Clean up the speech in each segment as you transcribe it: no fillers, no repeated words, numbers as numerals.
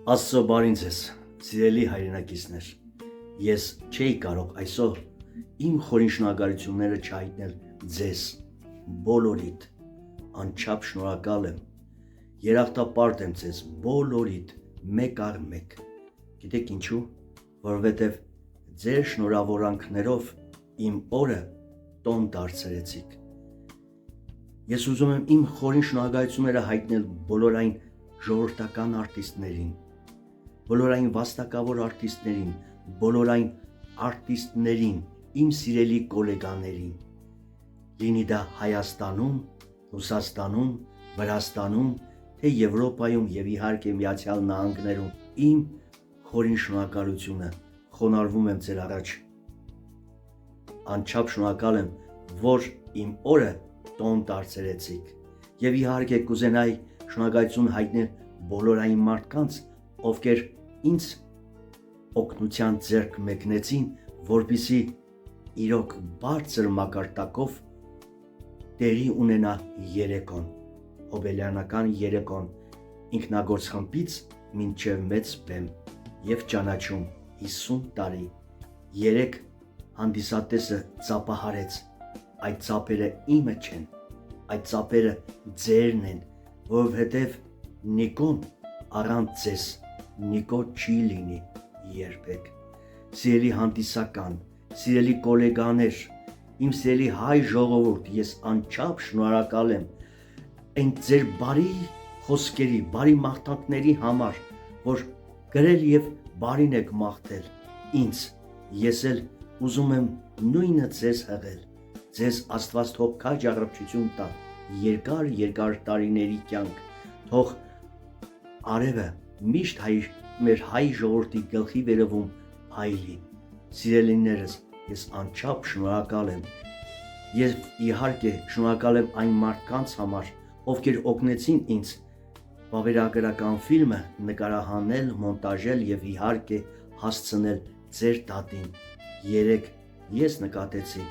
Աստծո բարին ձեզ, սիրելի հայրենակիցներ, ես չէի կարող այսօր իմ խորին շնորհակալությունները չհայտնել ձեզ բոլորիդ, անչափ շնորհակալ եմ, երախտապարտ եմ ձեզ բոլորիդ մեկ առ մեկ, գիտեք ինչու, որովհետև ձեր շնորհավորանքներով իմ օրը տոն դարձրեցիք։ Ես ուզում եմ իմ խորին շնորհակալությունները հայտնել բոլոր այն ժողովրդական արտիստներին, բոլոր այն վաստակավոր արտիստներին, բոլոր այն արտիստներին, իմ սիրելի գոլեգաներին, լինի դա Հայաստանում, Ռուսաստանում, Վրաստանում, թե Եվրոպայում և իհարկե Միացյալ Նահանգներում, իմ խորին շնորհակալությունը խոնարհվում եմ ձեր առաջ։ Անչափ շնորհակալ եմ, որ իմ օրը տոն դարձրեցիք, և իհարկե կուզենայի շնորհակալություն հայտնել բոլոր այն մարդկանց, ովքեր ինձ օգնության ձեռք մեկնեցին, որպեսզի իրոք բարձր մակարդակով տեղի ունենա երեկոն, հոբելյանական երեկոն, ինքնագործ խմբից մինչև մեծ բեմ և ճանաչում 50 տարի, երեք հանդիսատեսը ծափահարեց, այդ ծափերը իմը չեն, այդ ծափերը ձերն են, որովհետև Նիկոն առանց ձեզ Նիկո չի լինի երբեք։ Սիրելի հանդիսական, սիրելի գոլեգաներ, իմ սիրելի հայ ժողովուրդ, ես անչափ շնորհակալ եմ այն ձեր բարի խոսքերի, բարի մաղթանքների համար, որ գրել և բարին եք մաղթել ինձ, ես էլ ուզում եմ նույնը ձեզ հղել, ձեզ Աստված թող քաջ առողջություն տա, երկար տարիների կյանք, թող արևը միշտ մեր հայ ժողովրդի գլխի վերևում փայլի։ Սիրելիներս, ես անչափ շնորհակալ եմ և իհարկե շնորհակալ եմ այն մարդկանց համար, ովքեր օգնեցին ինձ վավերագրական ֆիլմը նկարահանել, մոնտաժել և իհարկե հասցնել ձեր դատին։ Երեկ ես նկատեցի,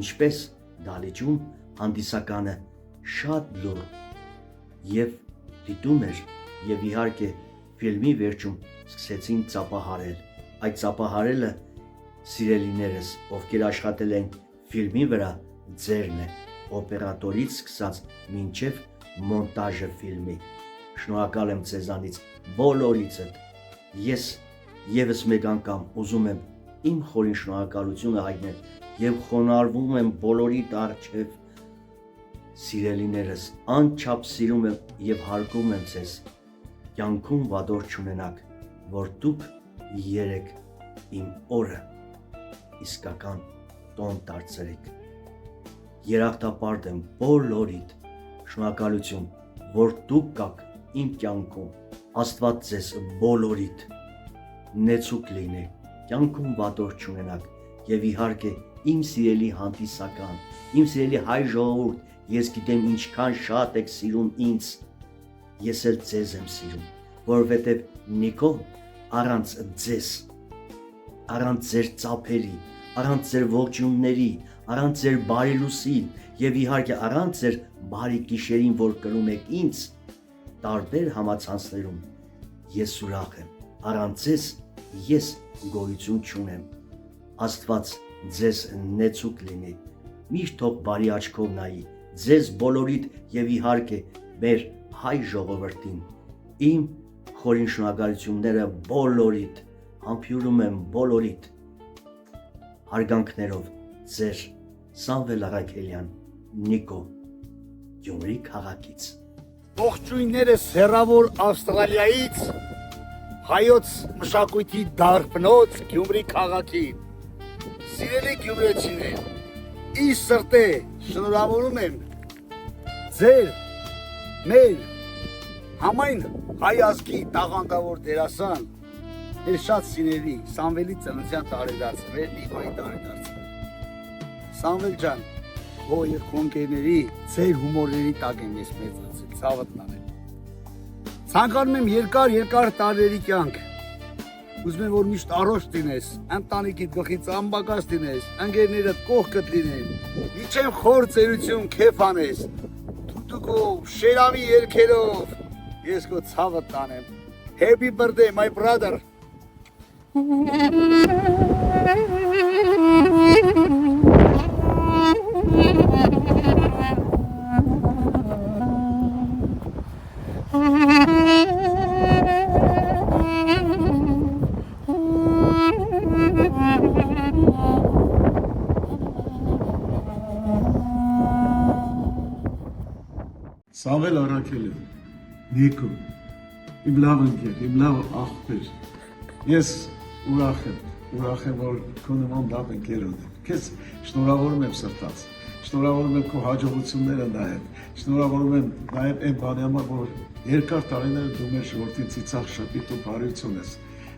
ինչպես դահլիճում հանդիսականը շատ լուռ և դիտում էր և իհարկե ֆիլմի վերջում սկսեցին ծափահարել։ Այդ ծափահարելը, սիրելիներս, ովքեր աշխատել են ֆիլմի վրա, ձերն է, օպերատորից սկսած մինչև մոնտաժը ֆիլմի։ Շնորհակալ եմ ձեզանից բոլորիցդ։ Ես ևս մեկ անգամ ուզում եմ իմ խորին շնորհակալությունը հայտնել և խոնարհվում եմ բոլորիդ առջև, սիրելիներս, անչափ սիրում եմ և հարգում եմ ձեզ, կյանքում վադոր չունենաք, որ դուք երեկ իմ օրը իսկական տոն դարձրիք։ Երախտապարտ եմ բոլորիդ, շնորհակալություն, որ դուք կաք իմ կյանքում, Աստված ձեզ բոլորիդ նեցուկ լինի, կյանքում վադոր չունենաք և իհարկե իմ սիրելի հանդիսական, իմ սիրելի հայ ժողովուրդ, ես գիտեմ ինչքան շատ եք սիրում ինձ, ես էլ ձեզ եմ սիրում, որովհետև Նիկոն առանց ձեզ, առանց ձեր ծափերի, առանց ձեր ողջույնների, առանց ձեր բարի լուսին և իհարկե առանց ձեր բարի գիշերին, որ կրում եք ինձ տարբեր համացանցներում, ես ուրախ եմ, առանց ձեզ ես գոյություն չունեմ։ Աստված ձեզ նեցուկ լինի, միշտ թող բարի աչքով նայի ձեզ բոլորիդ և իհարկե մեր հայ ժողովրդին, իմ խորին շնորհակալությունները բոլորիդ, համբուրում եմ բոլորիդ, հարգանքներով ձեր Սամվել Առաքելյան, Նիկո, Գյումրի քաղաքից։ Ողջույններս հեռավոր Ավստրալիայից, հայոց մշակույթի դարբնոց Գյումրի քաղաքին։ Սիրելի գյումրեցիներ, ի սրտե շնորհավորում եմ ձեր մեր համայն հայ ազգի տաղանդավոր դերասան մեր շատ սիրելի Սամվելի ծննդյան տարեդարձը, մեր Նիկոյի տարեդարձը։ Սամվել ջան, քո եւ քո ընկերների ձեր հումորների տակ եմ ես մեծացել, ցավդ տանեմ։ Ցանկանում եմ երկար տարիների կյանք։ Ուզում եմ, որ միշտ առողջ լինես, ընտանիքիդ գլխից անբակած լինես, ընկերներդ կողքդ լինեն, իջեմ խոր ծերություն քեֆ անես, դու քո շերամի երգերով, ես քո ցավը տանեմ։ Happy birthday, my brother. Սավել Արաքելյան, Նիկո, իմ լավ ընկեր, իմ լավ աղբեր, ես ուրախ եմ, որ քո նման լավ ընկեր ունեմ, քեզ շնորհավորում եմ սրտաց, շնորհավորում եմ քո հաջողությունները նաև, շնորհավորում եմ նաև այն բանի համար, որ երկար տարիներ դու մեր ժողովրդին ծիծաղ շփիտ ու բարություն ես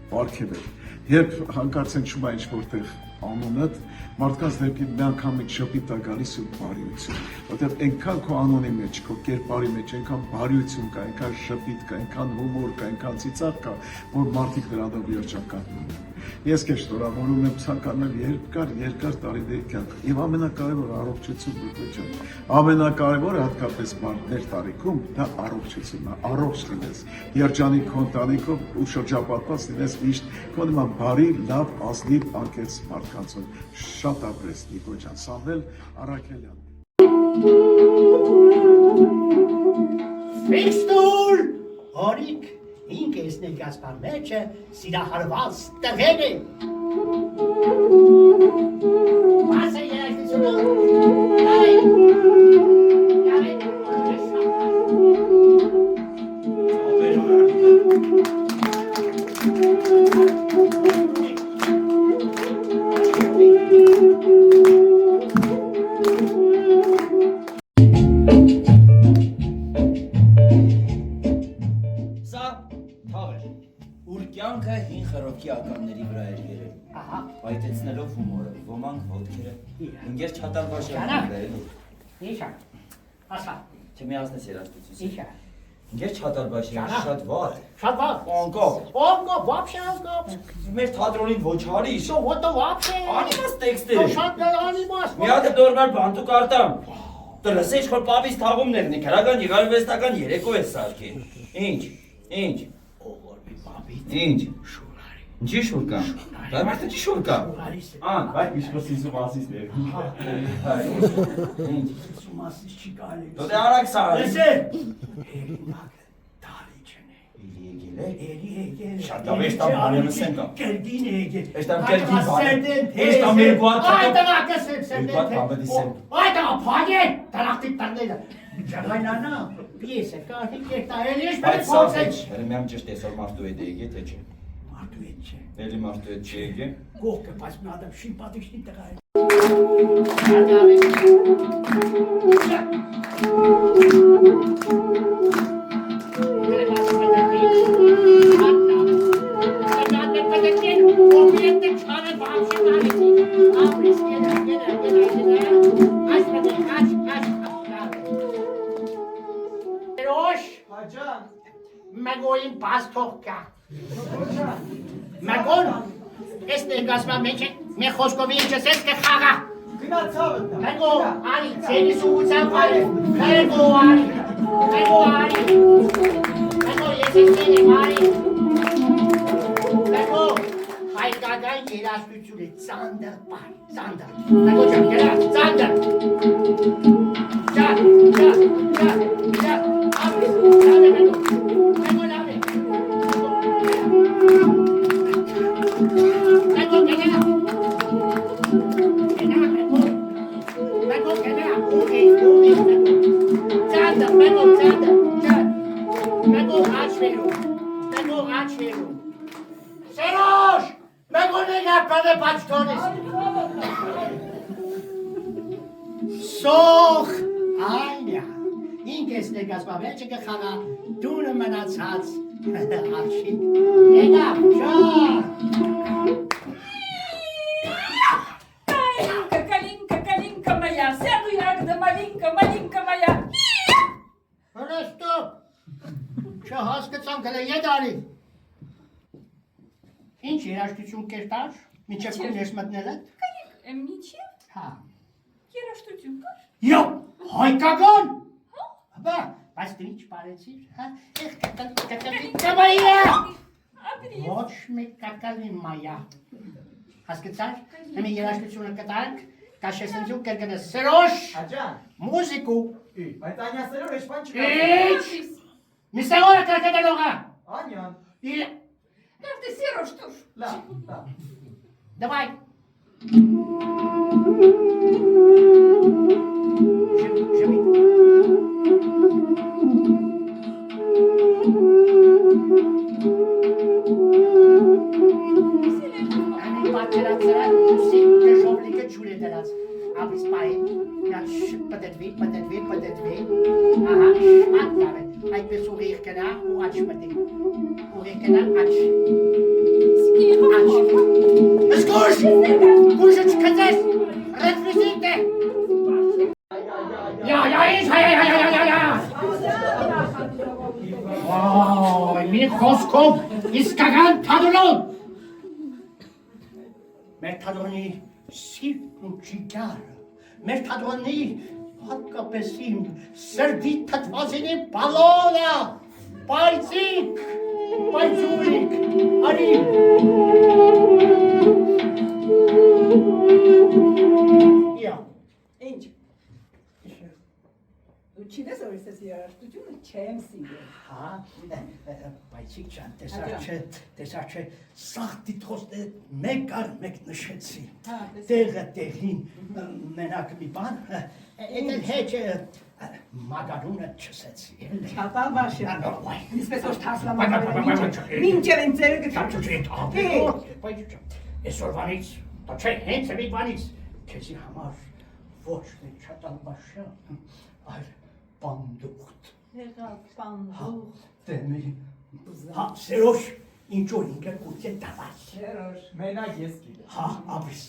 պարգևել, երբ հանկարծ հնչում է ինչ-որտեղ անունդ, մարդկանց դեպի մի անգամից շփիտ է գալիս ու բարիություն, որտեղ այնքան քո անունի մեջ, քո կերպարի մեջ, այնքան բարիություն կա, այնքան շփիտ կա, այնքան հումոր կա, այնքան ծիծաղ կա, որ մարդիկ դրանով երջանկանում են։ Ես քեզ շնորհավորում եմ, ցանկանում եմ երկար տարիների կյանք եւ ամենակարևորը առողջություն բուժություն։ Ամենակարևորը հատկապես մեր տարիքում դա առողջությունն է, առողջ լինես, երջանիկ քո ընտանիքով ու շրջապատված լինես միշտ քո նման բարի, լավ, ազնիվ, անկեղծ մարդկանցով։ Շատ ապրես Նիկո ջան, Սամվել Արաքելյան։ Ֆիքստուր, օրիկ, ինք ես ներկայացման մեջը սիրահարված տղեր է։ Մասը երաշտությունը, Կյանքը հին խռովքի ականների վրա էր երել, պայթեցնելով հումորը, ոմանք ոտքերը, ինգեր չատալվաշան ներել։ Իշա, ասա, Չմի ասնես երաշտություն։ իշա, ինգեր չատալվաշան շատ վատ է։ շատ վատ։ Անկապ, вообще անկապ։ մեր թատրոնին ոչ արի, Что, вот это вообще? անիմաս տեքստեր է։ Շատ անիմաս։ Մի հատ դորմար բանտու կարտամ, տրսեչ խոր պավից թաղումներն է, քրական եղարվեստական երեկո է սարքի։ Ինչ։ Ինչ։ Շուրարի։ Ինչի շուր կա։ Դա մարդը չի շուր կա։ Շուրարիս է։ Ան, բայց միշկոսին սումասից ներ։ Ինչ։ Սումասից չի կարելի։ Դու դե արագ սարի։ Լսե։ Հերինակը դարի չնե։ Իլի եկել է։ Էլի եկել։ Շատ լավ, էս տամ բարեմս են կա։ Կերդին է եկել։ Էս տամ կերդին բարեմ։ Էս Էս տամ երկու հատ Այ չկա։ տղա կսեմ։ Երկու հատ համեդի սեմ։ Այ տղա փագե։ Տրախտի տռները։ Ջղայնանա։ Պիեսը կարդի կերտա։ Էլի ես Բայց պետք սա փոխել։ չէ։ Հենց միամ ճիշտ էսօր մարդու հետ եկե թե չէ։ Մարդու հետ չէ։ Էլի մարդու հետ չի եկե։ Կողքը բայց մի հատ շիմպատիչնի տղա է։ Մագոյին պաստող կա։ Մագոն, ես ներկասման մեջ է, մի խոսքով ինչս ես կխաղա։ Մագո, արի, ծերի սուղության պարև, մագո, արի, մագո, ես ես եմ, արի, մագո, հայկական երաշտություն է, ծանդր պարի, ծանդր, մագո ճան, գելա, ծանդր, ճան, ապրիս, լավ է, մագո, լավ է, մագո, գելա, Serosh! Megonega pade pastones! Soch! Anja! Ինքես ներկայացմավերջը կխաղա դուրը մնացած աշիկ։ Նեգա, շա! Калинка моя, сяду я, когда маленька моя. Հələ ստոպ! Չհասկացամ գլե եդարի։ Ինչ երաշտություն կերտար, մինչև կուներս մտնել եք։ Ничего, Հա։ երաշտություն կար։ Յո, հայկական։ Բա, Բայց դու ինչ բարեցիր, հա? Կակալի Մայա։ Ոչ մի կակալի Մայա։ Հասկացար։ Հիմա երաժշտությունը կտանք, կաշեսնջու կերկնը սրոշ։ Աջան, Մուզիկու։ բայց անյասերով էշ բան չկա։ Ինչ։ Միսեղորը կարկետելողա։ Անյան, Эх ты, Сереж, что ж? լավ։ Давай. Ani պատերացրա սիկ կժովլիկը ջուր է դրած։ Ապիս պային, նա պտետվի։ Ահա, շատ լավ է։ Այդպես ուղիղ կնա ու աչ մտի։ Ուղիղ կնա աչ։ Escuche! Escuche, chicas! Retrocede! Ja! Wow, mein Mikroskop ist garant Padolon! Metadoni, Sipucigar, Metadoni, Hakapesim, Servitat Vasini Palona, Paizik, Paizurik, Ari. Ja. Ինչ։ Դու չես որ ես երաժշտությունը չեմ սիրում։ Հա, բայց իջան, տեսա չէ, սաղտի թոստը մեկ առ մեկ նշեցի։ Տեղը տեղին մենակ մի բան, էդել հեչ մագարունը չսեցի։ Չապալբաշյան, իսպես որ թասլամակարը մինչև են ձերը Բայց այսօրվանից, դա չէ, հենց մի բանից, քեզի համար ոչ մի չատալբաշյան, այլ պանդուղտ։ Եղավ պանդուղտ։ Դեմի, հա, սերոշ, ինչոր ինքը կուտե դավար։ Երոշ, մենակ ես գիտեմ։ Հա, ապիս։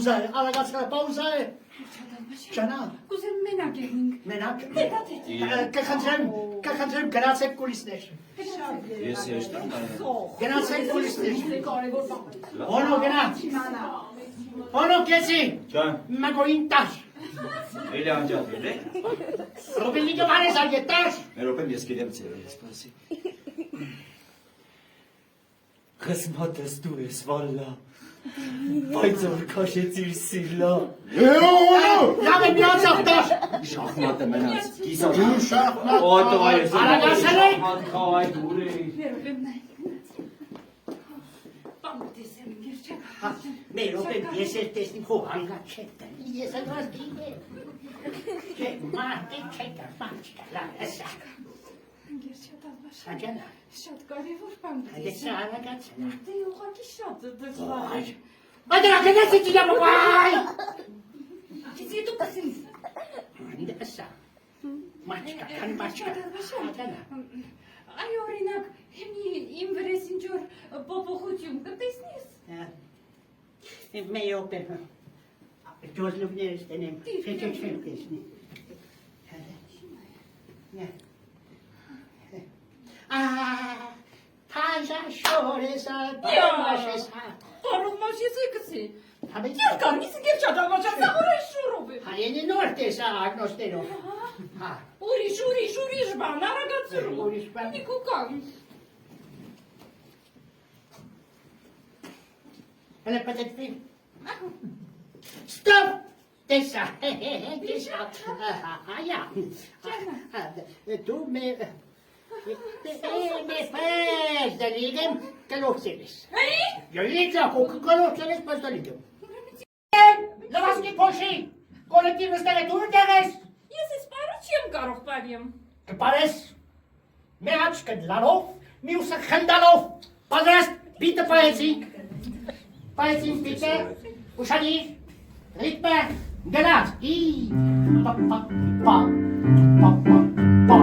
Արագացրա, պաուզա է։ Ճանա։ Կուզեմ մենակ եղնինք։ Մենակ։ Դետա։ Կխնդրեմ գնացեք կուլիսներ։ Ես եշտան կարող Գնացեք կուլիսներ։ Հոնո գնա։ Հոնո կեցի։ Ջան, Մագոին տաշ։ էլի անջատ ել է։ Ռոբինիկը բարես արգե տաշ։ Մերոպեմ ես գիտեմ ծերել, սպասի։ Խսմատս դու ես, վալլա։ Բայց որ քաշեցիր սիրլա։ Լավ է միացավ տաշ։ Շախմատը մնաց, կիսա։ Շախմատ։ Օտո այս։ Արագացել եք։ Շախմատ քայ դուր է։ Մերոպեմ նայ։ Պամտեսեմ գերջակ։ Մերոպեմ ես էլ տեսնիմ խո հանգա չեք տնի, ես էլ վազ գինեմ։ Չէ, մարդի չեք մաչկա, լավ էսա։ Գերջատալբաշ։ Աջանա։ Շատ կարևոր բան Ես դեսա։ արագացել։ Դե ուղղակի շատ դժվար է։ Ադրա գնացի ջամ վայ։ Քիզի դու կասին։ Անդ էսա։ Մաչկա, քան մաչկա։ Աջանա։ Այ օրինակ, իմ վրես ինչ-որ փոփոխություն կտեսնես։ Մերոպեմ։ Ջոզլուվներս տենեմ, չեմ տեսնի։ Թանջա շորեսա, բամաշեսա։ Բարով մաշեսի կսի։ Հավեց Երկար միսի գերջատալբաշ ծաղորը շուրով է։ հայենի նոր տեսա ագնոստերով։ Հա, Ուրիշ բան, արագացրու։ Ուրիշ բան։ Նիկու կան։ հələ պատետվի։ Ստոպ, տեսա, տեսա, այա, դու մեր պես դալիգեմ կլոքսել ես։ Այ, Յոլիցա, կլոքսել ես պես դալիգեմ։ Լավասկի փոշի, կոլեկտիվ նստել է դուր դեղես։ ես ես պարը չեմ կարող պարիեմ։ Կպարես, մեր աչկը դլարով, մյուսը խնդալով, պատրաստ բիտը պայեցինք, պայեցինք բիտը, ուշանիր, Ritme, գնաց, ի, պա, պա, պա, պա, պա, պա,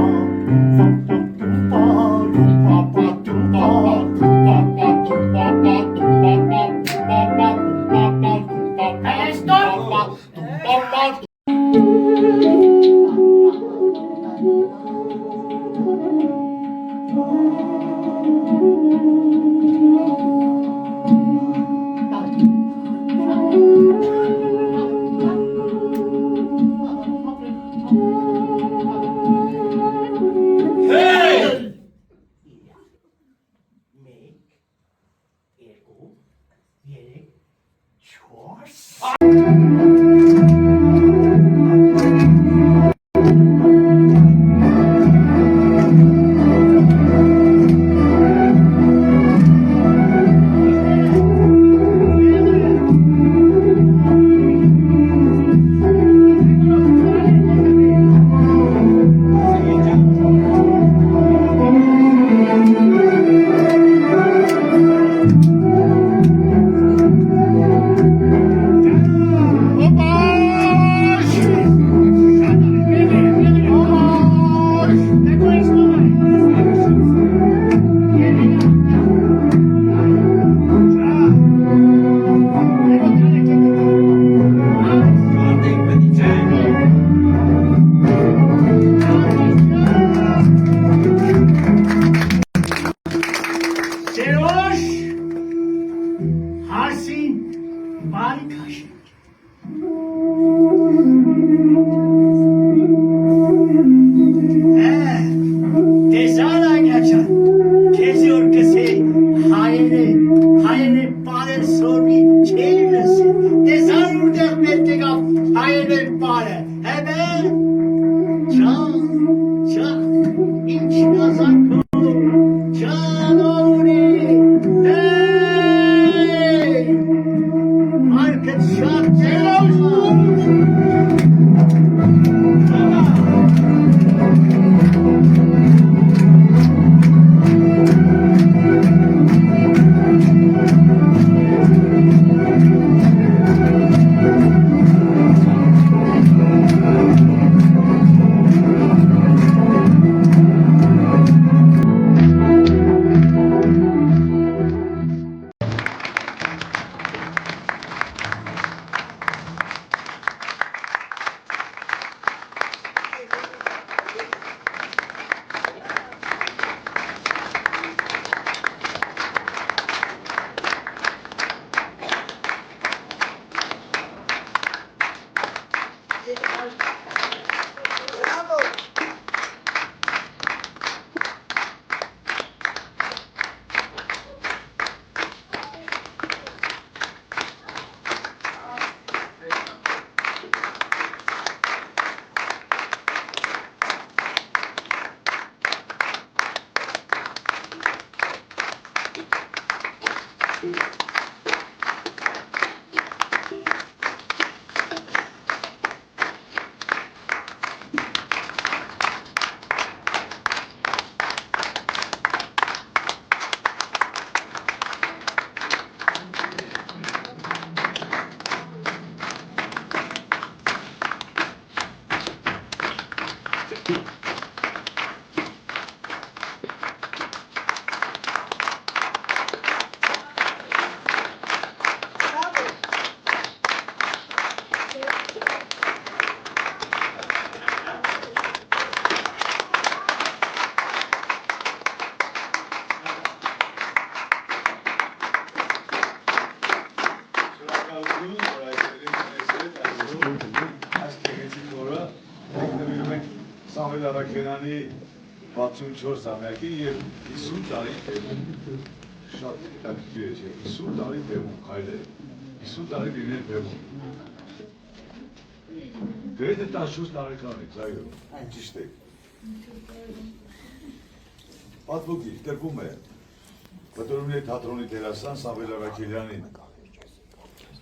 Սամվել Արաքելյանի 64 ամյակի և 50 տարի տևում, շատ հետաքրքիր է, 50 տարի տևում քայլեր, 50 տարի լինել տևում։ Գրեթե 14 տարեկան եք, այո, ճիշտ եք։ Պատվոգիր, տրվում է Պտրումների թատրոնի դերասան Սամվել Արաքելյանին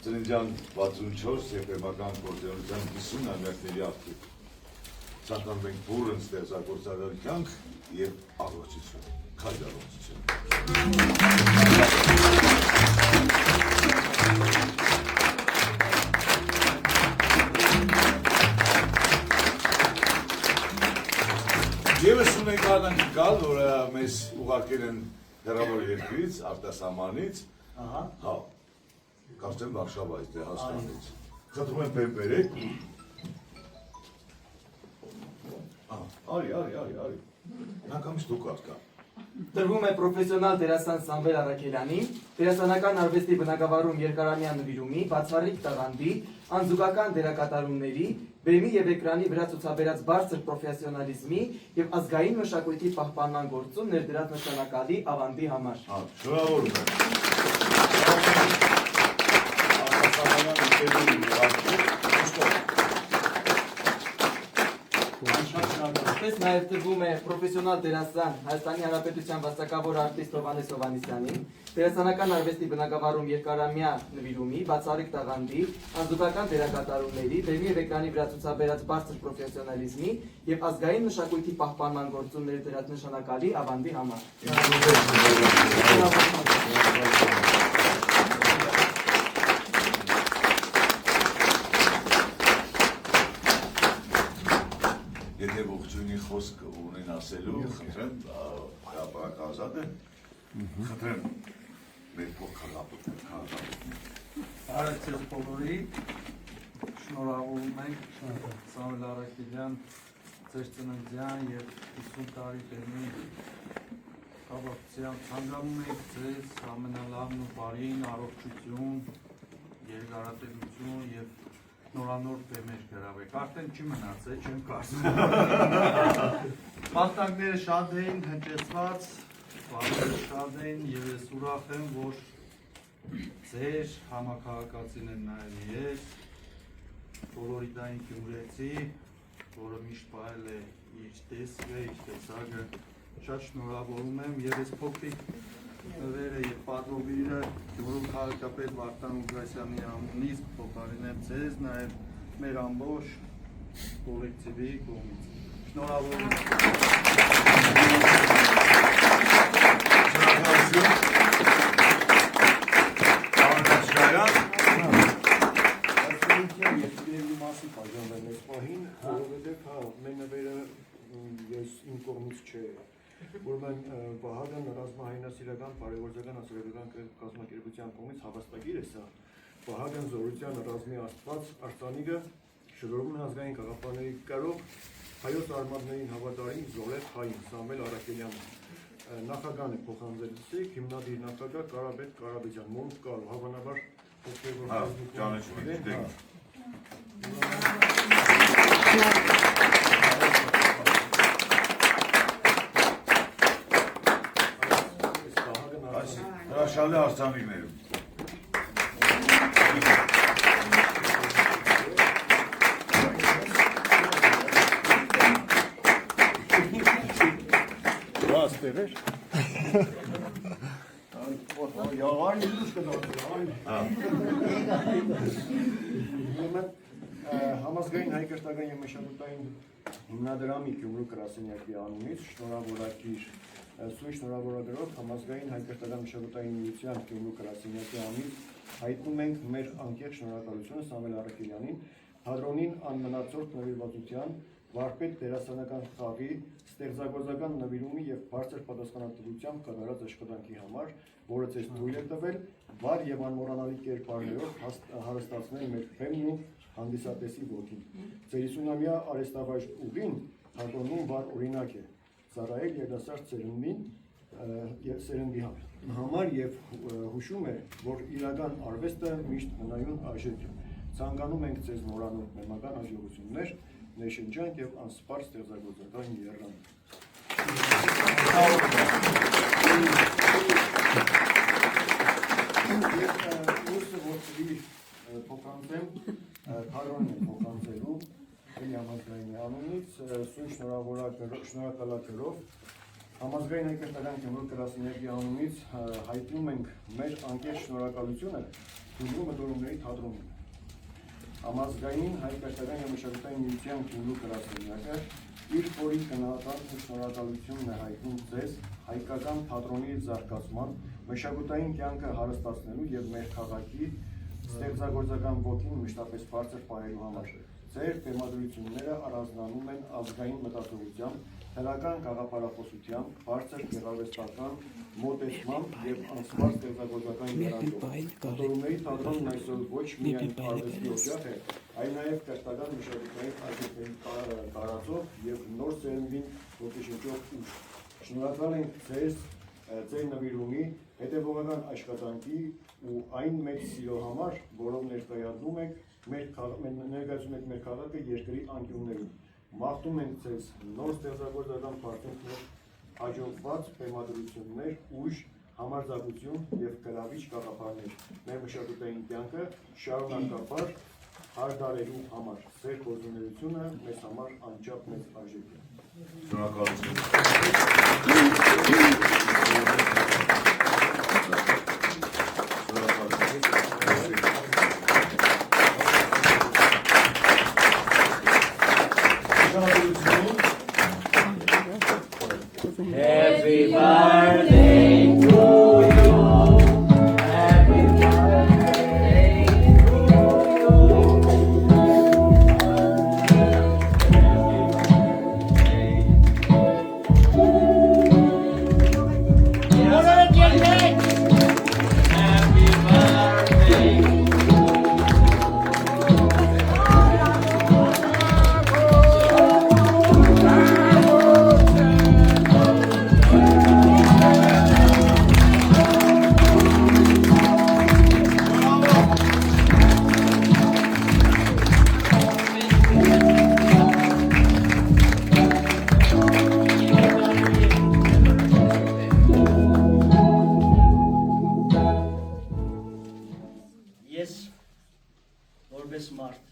ծննդյան 64 և բեմական գործունեության 50 ամյակների արդյունք։ Ցանկանում ենք բուրըն ստեղծագործական կյանք և առողջություն, քաջալերություն։ Եվս ունենք արտանքալ, որը մեզ ուղարկել են հեռավոր երկրից, արտասահմանից, հա, կարծեմ Վարշավայից, դե Հայաստանից։ Խնդրում եմ բեմ բերեք։ Արի, հանգամից դուք արտկա։ Տրվում է պրոֆեսիոնալ դերասան Սամվել Առաքելյանին, դերասանական արվեստի բնագավառում երկարամյա նվիրումի, բացառիկ տաղանդի, անզուգական դերակատարումների, բեմի եւ էկրանի վրա ցուցաբերած բարձր պրոֆեսիոնալիզմի եւ ազգային մշակույթի պահպանման գործում ներդրած նշանակալի ավանդի համար։ Պես նաև տրվում է պրոֆեսիոնալ դերասան Հայաստանի Հանրապետության վաստակավոր արտիստ Հովհաննես Հովհաննիսյանին, դերասանական արվեստի բնագավառում երկարամյա նվիրումի, բացառիկ տաղանդի, անզուգական դերակատարումների, բեմի եւ էկրանի վրա ցուցաբերած բարձր պրոֆեսիոնալիզմի եւ ազգային մշակույթի պահպանման գործում ներդրած նշանակալի ավանդի համար։ Եթե ողջույնի խոսք ունեն ասելու, խնդրեմ, հրապարակ ազատ է, խնդրեմ, մեր փոխքաղապուտ։ Արդ ձեզ բոլորի, շնորհավորում ենք Սամվել Առաքելյան ձեր ծննդյան և 50 տարի բեմի կապակցությամբ ցանկանում ենք ձեզ ամենալավն ու բարին, առողջություն, երկարատևություն և նորանոր բեմեր գրավեք, արդեն չի մնացել, չեմ կարծում։ Պարտակները շատ էին, հնչեցված, բարերը շատ էին և ես ուրախ եմ, որ ձեր համաքաղաքացին եմ նաև ես, բոլորիտային գյումրեցի, որը միշտ պահել է իր տեսքը, իր տեսակը, շատ շնորհավորում եմ և ես փոքրիկ նվերը և պատվովիրը Գյումրու քաղաքապետ Վարդան Ուգրասյանի անունից փոխարինեմ ձեզ, նաև մեր ամբողջ կոլեկտիվի կողմից։ Շնորհավորում Ուրեմն Վահագն ռազմահայնասիրական բարեգործական հասարակական կազմակերպության կողմից հավաստագիր է սա։ Վահագն Զորության ռազմի աստված արտանիկը շնորհում են ազգային գաղափարների կրող հայոց արմատներին հավատարիմ զորեղ հային Սամվել Առաքելյանը։ Նախագահն է փոխանցելուց, հիմնադիր նախագահ Կարապետ Կարապետյան, մոնտ կար, հավանաբար Հրաշալի արձանիկներում։ Աստեղ էր։ Յաղարն իլուս կդարձել, համազգային հայկրտական և մշակութային հիմնադրամի Գյումրու գրասենյակի անունից շնորհավորակիր Սույն շնորհավորագրով համազգային հայկրտական մշակութային միության Գյումրու գրասենյակի անունից հայտնում ենք մեր անկեղծ շնորհակալությունը Սամվել Առաքելյանին, Թատրոնին անմնացորդ նվիրվածության, վարպետ դերասանական խաղի, ստեղծագործական նվիրումի և բարձր պատասխանատվությամբ կատարած աշխատանքի համար, որը ձեզ թույլ է տվել վառ և անմոռանալի կերպարներով հարստացնել մեր բեմն ու հանդիսատեսի ոգին։ Ձեր 50-ամյա արհեստավայր ուղին թատրոնում վառ օրինակ է, ծառայել երիտասարդ սերնդի համար և հուշում է, որ իրական արվեստը միշտ մնայուն արժեք է։ Ցանկանում ենք ձեզ նորանոր բեմական հաջողություններ, ներշնչանք և անսպար ստեղծագործական եռանդ։ Ուսը որդրի փոխանցեմ, թատրոնին է փոխանցելու համազգայինի անունից, սույն շնորհակալագրով համազգային հայկրտական Գյումրու գրասենյակի անունից հայտնում ենք մեր անկեղծ շնորհակալությունը Գյումրու մտորումների թատրոնին։ Համազգային հայկրտական և մշակութային միության Գյումրու գրասենյակը իր փորի գնահատանքն ու շնորհակալությունն է հայտնում ձեզ հայկական թատրոնի զարգացման, մշակութային կյանքը հարստացնելու և մեր քաղաքի ստեղծագործական ոգին մշտապես բարձր պահելու համար։ Ձեր բեմադրությունները առանձնանում են ազգային մտածողությամբ, հնական գաղափարախոսությամբ, բարձր գեղարվեստական մոտեցմամբ և անսպառ ստեղծագործական եռանդով։ Կատարումների թատրոնն այսօր ոչ միայն արվեստի օջախ է, այլ նաև կրթական մշակութային աճուրդների տարածող և նոր սերնդին ոգեշնչող ուժ։ Շնորհակալ ենք ձեր նվիրումի, հետևողական աշխատանքի ու այն մեծ սիրո համար, որով ներկայացնում եք մեր քաղաքը երկրի անկյուններում։ Մաղթում ենք ձեզ նոր ստեղծագործական պարտություններ, հաջողված բեմադրություններ, ուժ, համարձակություն և գրավիչ գաղափարներ։ Մեր մշակութային կյանքը շարունակաբար հարդարելու համար։ Ձեր գործունեությունը մեզ համար անչափ մեծ արժեք է։ Happy birthday to you. Happy birthday Ես որպես մարդ,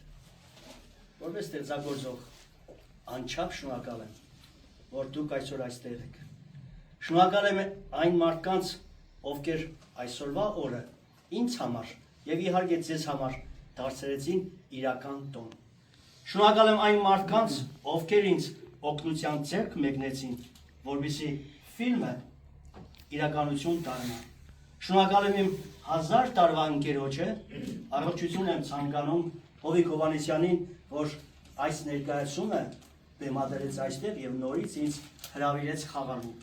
որպես ստեղծագործող անչափ շնորհակալ եմ, որ դուք այսօր այստեղ եք։ Շնորհակալ եմ այն մարդկանց, ովքեր այսօրվա օրը ինձ համար եւ իհարկե ձեզ համար դարձրեցին իրական տոն։ Շնորհակալ եմ այն մարդկանց, ովքեր ինձ օգնության ձեռք մեկնեցին, որպեսզի ֆիլմը իրականություն դառնա։ Շնորհակալ եմ իմ 1000 տարվա ընկերոջը, առողջություն եմ ցանկանում Հովիկ Հովհաննիսյանին, որ այս ներկայացումը բեմադրեց այստեղ եւ նորից ինձ հրավիրեց խաղալու։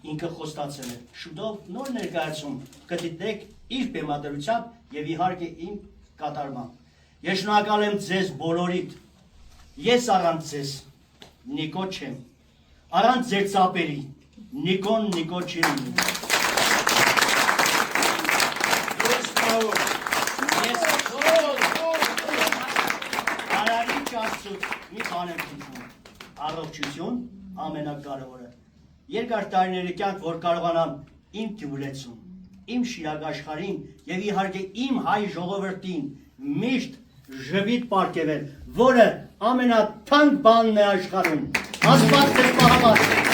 Ինքը խոստացել է, շուտով նոր ներկայացում կդիտեք իր բեմադրությամբ եւ իհարկե իմ կատարմամբ։ Ես շնորհակալ եմ ձեզ բոլորիդ։ Ես առանց ձեզ Նիկո չեմ։ Առանց ձեր ծապերի Նիկոն Նիկո չի լինի։ Մի բան եմ խնդրում, առողջություն ամենակարևորը։ Երկար տարիների կյանք, որ կարողանամ իմ Գյումրեցուն, իմ Շիրակ աշխարհին եւ իհարկե իմ հայ ժողովրդին միշտ ժպիտ պարգևել, որը ամենաթանկ բանն է աշխարհում։ Աստված ձեզ պահապան։